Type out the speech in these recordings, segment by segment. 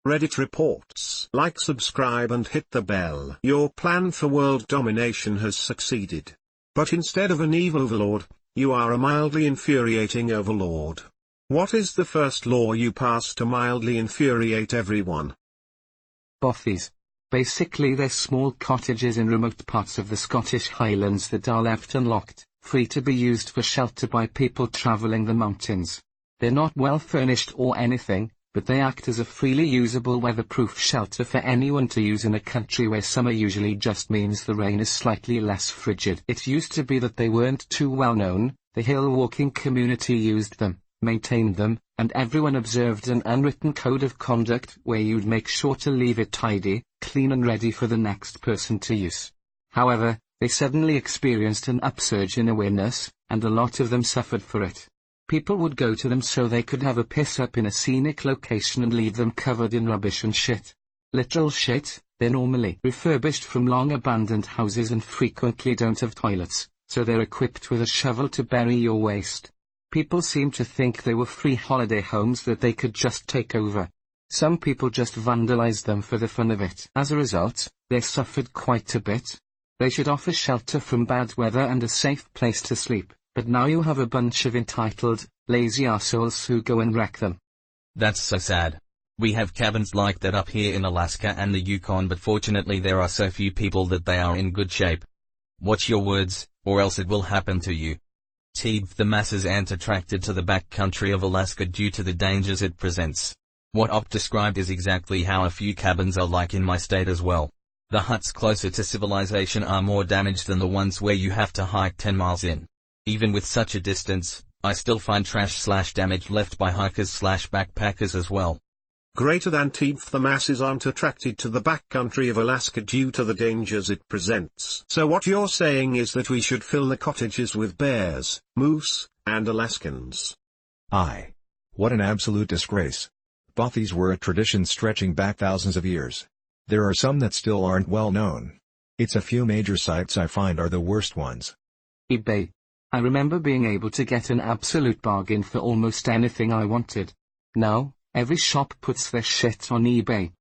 Reddit reports. Like, subscribe and hit the bell. Your plan for world domination has succeeded. But instead of an evil overlord, you are a mildly infuriating overlord. What is the first law you pass to mildly infuriate everyone? Bothies. Basically they're small cottages in remote parts of the Scottish Highlands that are left unlocked, free to be used for shelter by people travelling the mountains. They're not well furnished or anything, but they act as a freely usable weatherproof shelter for anyone to use in a country where summer usually just means the rain is slightly less frigid. It used to be that they weren't too well known, the hill walking community used them, maintained them, and everyone observed an unwritten code of conduct where you'd make sure to leave it tidy, clean and ready for the next person to use. However, they suddenly experienced an upsurge in awareness, and a lot of them suffered for it. People would go to them so they could have a piss up in a scenic location and leave them covered in rubbish and shit. Literal shit. They're normally refurbished from long abandoned houses and frequently don't have toilets, so they're equipped with a shovel to bury your waste. People seem to think they were free holiday homes that they could just take over. Some people just vandalized them for the fun of it. As a result, they suffered quite a bit. They should offer shelter from bad weather and a safe place to sleep. But now you have a bunch of entitled, lazy assholes who go and wreck them. That's so sad. We have cabins like that up here in Alaska and the Yukon, but fortunately there are so few people that they are in good shape. Watch your words, or else it will happen to you. The masses aren't attracted to the backcountry of Alaska due to the dangers it presents. What Op described is exactly how a few cabins are like in my state as well. The huts closer to civilization are more damaged than the ones where you have to hike 10 miles in. Even with such a distance, I still find trash/damage left by hikers/backpackers as well. Greater than the masses aren't attracted to the backcountry of Alaska due to the dangers it presents. So what you're saying is that we should fill the cottages with bears, moose, and Alaskans. Aye. What an absolute disgrace. Bothies were a tradition stretching back thousands of years. There are some that still aren't well known. It's a few major sites I find are the worst ones. eBay. I remember being able to get an absolute bargain for almost anything I wanted. Now, every shop puts their shit on eBay.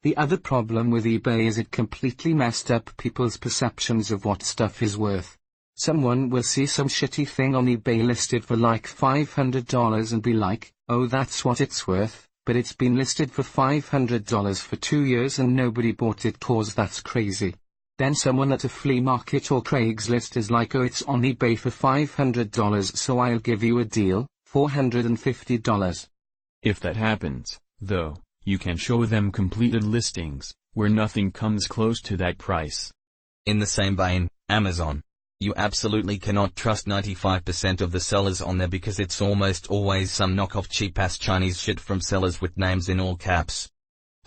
The other problem with eBay is it completely messed up people's perceptions of what stuff is worth. Someone will see some shitty thing on eBay listed for like $500 and be like, oh, that's what it's worth, but it's been listed for $500 for 2 years and nobody bought it cause that's crazy. Then someone at a flea market or Craigslist is like, oh, it's on eBay for $500 so I'll give you a deal, $450. If that happens, though, you can show them completed listings, where nothing comes close to that price. In the same vein, Amazon. You absolutely cannot trust 95% of the sellers on there because it's almost always some knockoff cheap-ass Chinese shit from sellers with names in all caps.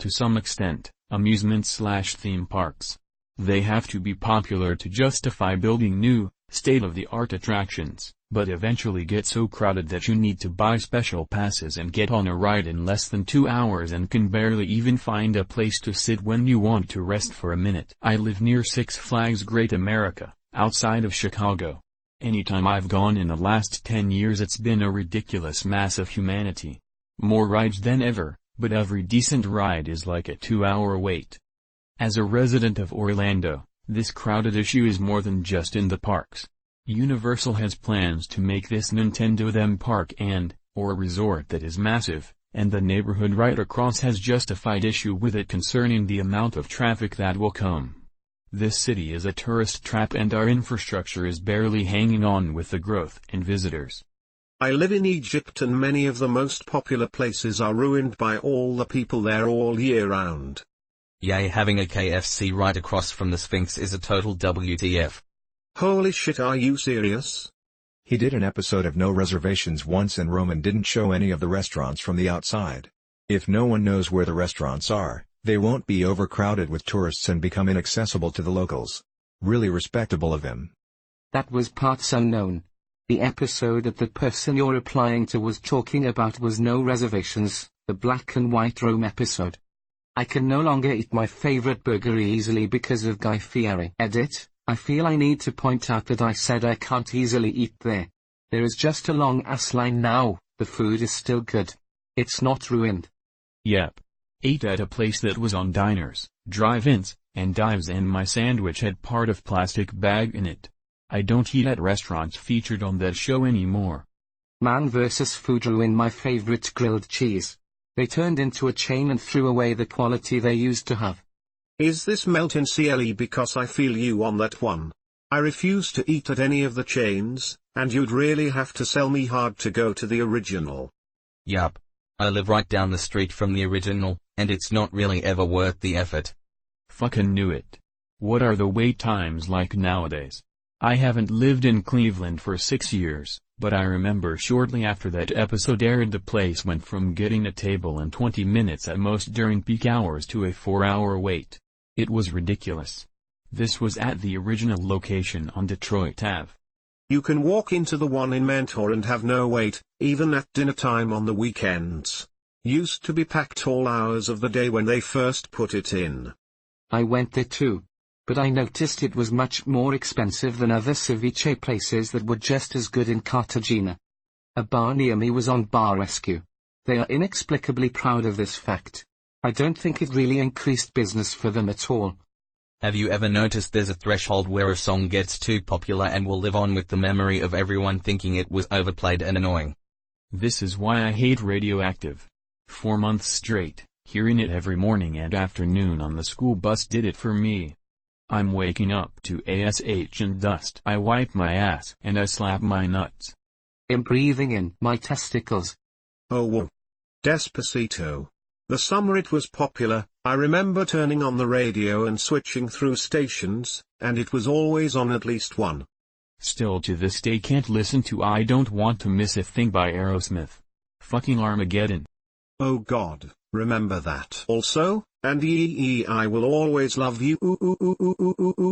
To some extent, amusement/theme parks. They have to be popular to justify building new, state-of-the-art attractions, but eventually get so crowded that you need to buy special passes and get on a ride in less than 2 hours and can barely even find a place to sit when you want to rest for a minute. I live near Six Flags Great America, outside of Chicago. Anytime I've gone in the last 10 years it's been a ridiculous mass of humanity. More rides than ever, but every decent ride is like a 2-hour wait. As a resident of Orlando, this crowded issue is more than just in the parks. Universal has plans to make this Nintendo theme park or a resort that is massive, and the neighborhood right across has justified issue with it concerning the amount of traffic that will come. This city is a tourist trap and our infrastructure is barely hanging on with the growth in visitors. I live in Egypt and many of the most popular places are ruined by all the people there all year round. Yay, having a KFC right across from the Sphinx is a total WTF. Holy shit, are you serious? He did an episode of No Reservations once and Roman didn't show any of the restaurants from the outside. If no one knows where the restaurants are, they won't be overcrowded with tourists and become inaccessible to the locals. Really respectable of him. That was parts unknown. The episode that the person you're replying to was talking about was No Reservations, the black and white Rome episode. I can no longer eat my favorite burger easily because of Guy Fieri. Edit, I feel I need to point out that I said I can't easily eat there. There is just a long ass line now, the food is still good. It's not ruined. Yep. Ate at a place that was on diners, drive-ins, and dives, and my sandwich had part of plastic bag in it. I don't eat at restaurants featured on that show anymore. Man vs. Food ruined my favorite grilled cheese. They turned into a chain and threw away the quality they used to have. Is this melting CLE because I feel you on that one? I refuse to eat at any of the chains, and you'd really have to sell me hard to go to the original. Yup. I live right down the street from the original, and it's not really ever worth the effort. Fucking knew it. What are the wait times like nowadays? I haven't lived in Cleveland for 6 years, but I remember shortly after that episode aired the place went from getting a table in 20 minutes at most during peak hours to a 4-hour wait. It was ridiculous. This was at the original location on Detroit Ave. You can walk into the one in Mentor and have no wait, even at dinner time on the weekends. Used to be packed all hours of the day when they first put it in. I went there too. But I noticed it was much more expensive than other ceviche places that were just as good in Cartagena. A bar near me was on bar rescue. They are inexplicably proud of this fact. I don't think it really increased business for them at all. Have you ever noticed there's a threshold where a song gets too popular and will live on with the memory of everyone thinking it was overplayed and annoying? This is why I hate Radioactive. 4 months straight, hearing it every morning and afternoon on the school bus did it for me. I'm waking up to ASH and dust. I wipe my ass and I slap my nuts. I'm breathing in my testicles. Oh whoa. Despacito. The summer it was popular, I remember turning on the radio and switching through stations, and it was always on at least one. Still to this day can't listen to I Don't Want to Miss a Thing by Aerosmith. Fucking Armageddon. Oh God, remember that also, and I Will Always Love You.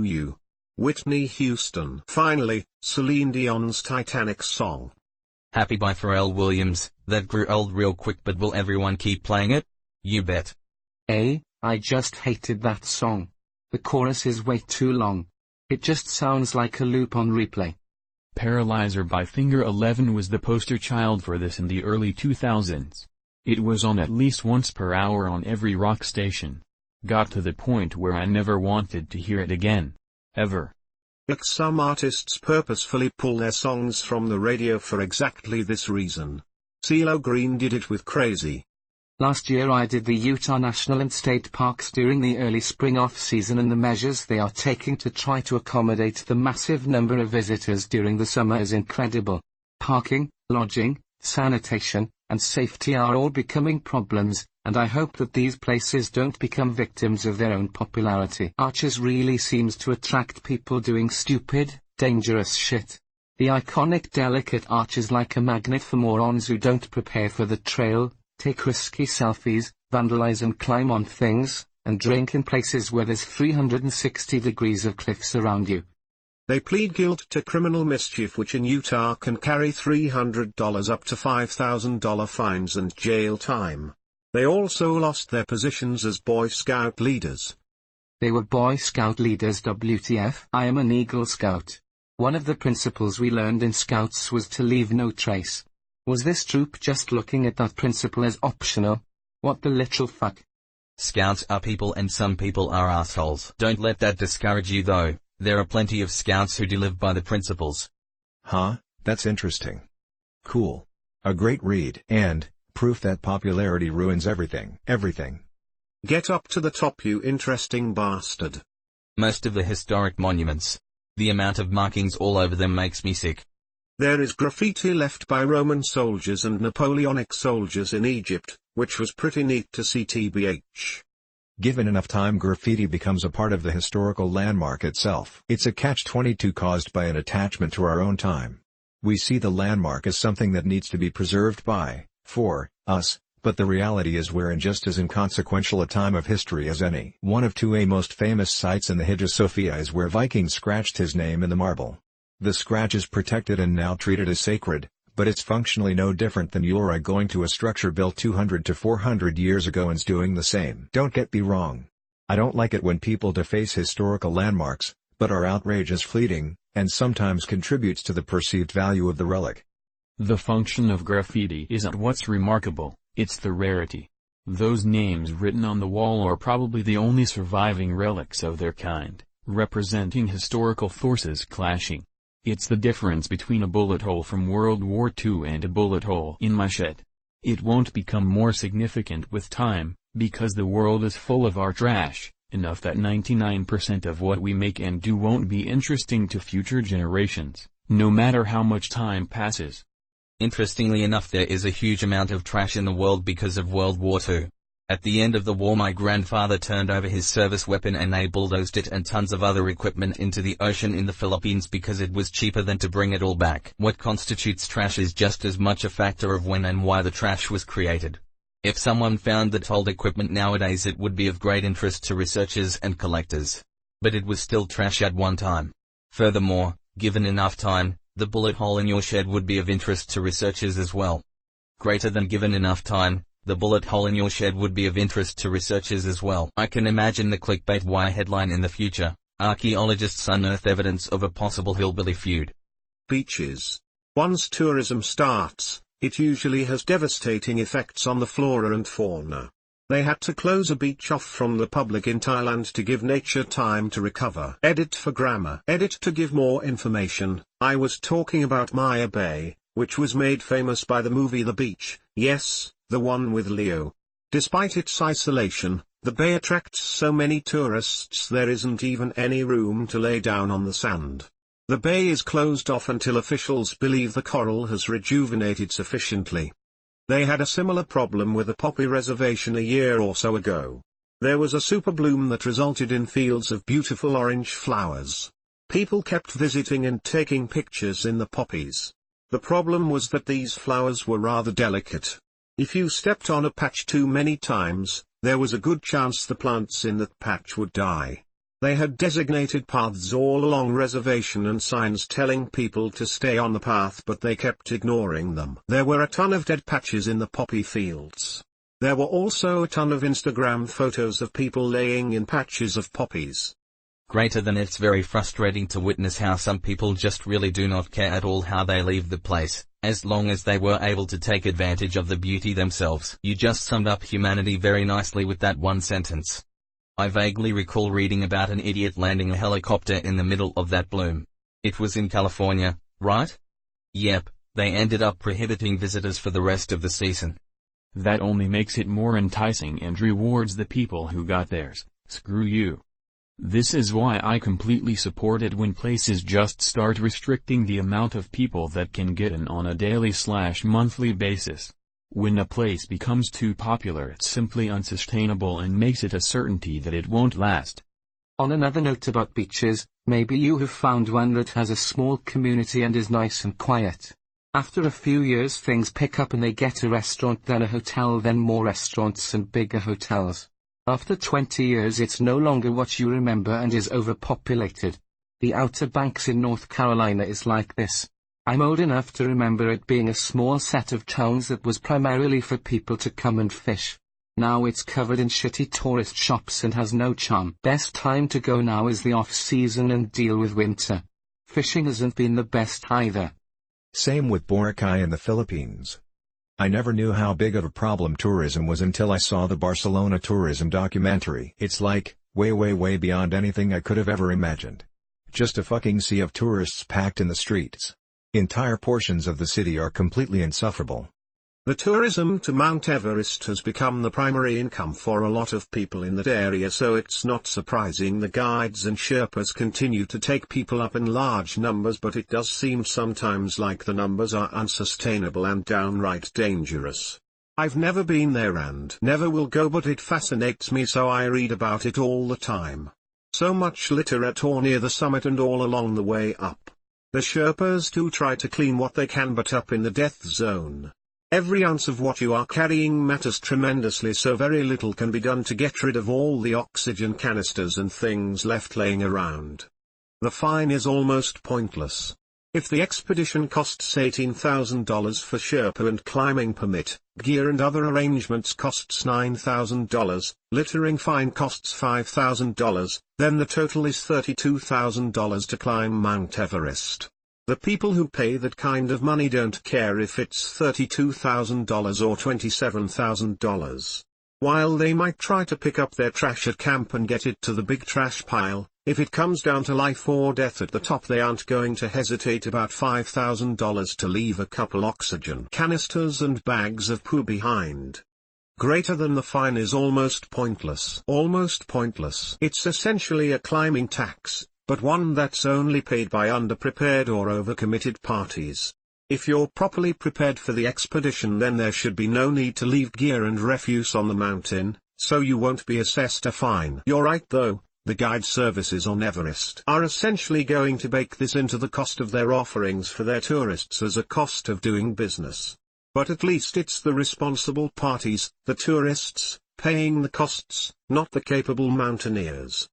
You. Whitney Houston. Finally, Celine Dion's Titanic song. Happy by Pharrell Williams. That grew old real quick, but will everyone keep playing it? You bet. I just hated that song. The chorus is way too long. It just sounds like a loop on replay. Paralyzer by Finger 11 was the poster child for this in the early 2000s. It was on at least once per hour on every rock station. Got to the point where I never wanted to hear it again. Ever. Like some artists purposefully pull their songs from the radio for exactly this reason. CeeLo Green did it with Crazy. Last year I did the Utah National and State Parks during the early spring off-season, and the measures they are taking to try to accommodate the massive number of visitors during the summer is incredible. Parking, lodging, sanitation, and safety are all becoming problems, and I hope that these places don't become victims of their own popularity. Arches really seems to attract people doing stupid, dangerous shit. The iconic delicate arch is like a magnet for morons who don't prepare for the trail, take risky selfies, vandalize and climb on things, and drink in places where there's 360 degrees of cliffs around you. They plead guilt to criminal mischief, which in Utah can carry $300 up to $5,000 fines and jail time. They also lost their positions as Boy Scout leaders. They were Boy Scout leaders. WTF? I am an Eagle Scout. One of the principles we learned in Scouts was to leave no trace. Was this troop just looking at that principle as optional? What the literal fuck? Scouts are people and some people are assholes. Don't let that discourage you though, there are plenty of scouts who do live by the principles. Huh, that's interesting. Cool. A great read. And, proof that popularity ruins everything. Everything. Get up to the top, you interesting bastard. Most of the historic monuments. The amount of markings all over them makes me sick. There is graffiti left by Roman soldiers and Napoleonic soldiers in Egypt, which was pretty neat to see tbh. Given enough time, graffiti becomes a part of the historical landmark itself. It's a catch-22 caused by an attachment to our own time. We see the landmark as something that needs to be preserved by, for, us, but the reality is we're in just as inconsequential a time of history as any. One of two most famous sites in the Hagia Sophia is where Vikings scratched his name in the marble. The scratch is protected and now treated as sacred, but it's functionally no different than you're going to a structure built 200 to 400 years ago and's doing the same. Don't get me wrong. I don't like it when people deface historical landmarks, but our outrage is fleeting, and sometimes contributes to the perceived value of the relic. The function of graffiti isn't what's remarkable, it's the rarity. Those names written on the wall are probably the only surviving relics of their kind, representing historical forces clashing. It's the difference between a bullet hole from World War II and a bullet hole in my shed. It won't become more significant with time, because the world is full of our trash, enough that 99% of what we make and do won't be interesting to future generations, no matter how much time passes. Interestingly enough, there is a huge amount of trash in the world because of World War II. At the end of the war, my grandfather turned over his service weapon and they bulldozed it and tons of other equipment into the ocean in the Philippines because it was cheaper than to bring it all back. What constitutes trash is just as much a factor of when and why the trash was created. If someone found that old equipment nowadays, it would be of great interest to researchers and collectors. But it was still trash at one time. Furthermore, given enough time, the bullet hole in your shed would be of interest to researchers as well. Greater than given enough time, the bullet hole in your shed would be of interest to researchers as well. I can imagine the clickbait wire headline in the future: archaeologists unearth evidence of a possible hillbilly feud. Beaches. Once tourism starts, it usually has devastating effects on the flora and fauna. They had to close a beach off from the public in Thailand to give nature time to recover. Edit for grammar. Edit to give more information. I was talking about Maya Bay, which was made famous by the movie The Beach. Yes, the one with Leo. Despite its isolation, the bay attracts so many tourists there isn't even any room to lay down on the sand. The bay is closed off until officials believe the coral has rejuvenated sufficiently. They had a similar problem with a poppy reservation a year or so ago. There was a super bloom that resulted in fields of beautiful orange flowers. People kept visiting and taking pictures in the poppies. The problem was that these flowers were rather delicate. If you stepped on a patch too many times, there was a good chance the plants in that patch would die. They had designated paths all along reservation and signs telling people to stay on the path, but they kept ignoring them. There were a ton of dead patches in the poppy fields. There were also a ton of Instagram photos of people laying in patches of poppies. Greater than it's very frustrating to witness how some people just really do not care at all how they leave the place, as long as they were able to take advantage of the beauty themselves. You just summed up humanity very nicely with that one sentence. I vaguely recall reading about an idiot landing a helicopter in the middle of that bloom. It was in California, right? Yep, they ended up prohibiting visitors for the rest of the season. That only makes it more enticing and rewards the people who got theirs. Screw you. This is why I completely support it when places just start restricting the amount of people that can get in on a daily/monthly basis. When a place becomes too popular, it's simply unsustainable and makes it a certainty that it won't last. On another note about beaches, maybe you have found one that has a small community and is nice and quiet. After a few years things pick up and they get a restaurant, then a hotel, then more restaurants and bigger hotels. After 20 years it's no longer what you remember and is overpopulated. The Outer Banks in North Carolina is like this. I'm old enough to remember it being a small set of towns that was primarily for people to come and fish. Now it's covered in shitty tourist shops and has no charm. Best time to go now is the off-season and deal with winter. Fishing hasn't been the best either. Same with Boracay in the Philippines. I never knew how big of a problem tourism was until I saw the Barcelona tourism documentary. It's like, way beyond anything I could have ever imagined. Just a fucking sea of tourists packed in the streets. Entire portions of the city are completely insufferable. The tourism to Mount Everest has become the primary income for a lot of people in that area, so it's not surprising the guides and Sherpas continue to take people up in large numbers, but it does seem sometimes like the numbers are unsustainable and downright dangerous. I've never been there and never will go, but it fascinates me, so I read about it all the time. So much litter at or near the summit and all along the way up. The Sherpas do try to clean what they can, but up in the death zone, every ounce of what you are carrying matters tremendously, so very little can be done to get rid of all the oxygen canisters and things left laying around. The fine is almost pointless. If the expedition costs $18,000 for Sherpa and climbing permit, gear and other arrangements costs $9,000, littering fine costs $5,000, then the total is $32,000 to climb Mount Everest. The people who pay that kind of money don't care if it's $32,000 or $27,000. While they might try to pick up their trash at camp and get it to the big trash pile, if it comes down to life or death at the top, they aren't going to hesitate about $5,000 to leave a couple oxygen canisters and bags of poo behind. Greater than the fine is almost pointless. Almost pointless. It's essentially a climbing tax, but one that's only paid by underprepared or overcommitted parties. If you're properly prepared for the expedition, then there should be no need to leave gear and refuse on the mountain, so you won't be assessed a fine. You're right though, the guide services on Everest are essentially going to bake this into the cost of their offerings for their tourists as a cost of doing business. But at least it's the responsible parties, the tourists, paying the costs, not the capable mountaineers.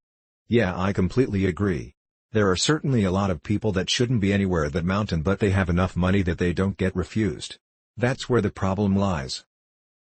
Yeah, I completely agree. There are certainly a lot of people that shouldn't be anywhere that mountain, but they have enough money that they don't get refused. That's where the problem lies.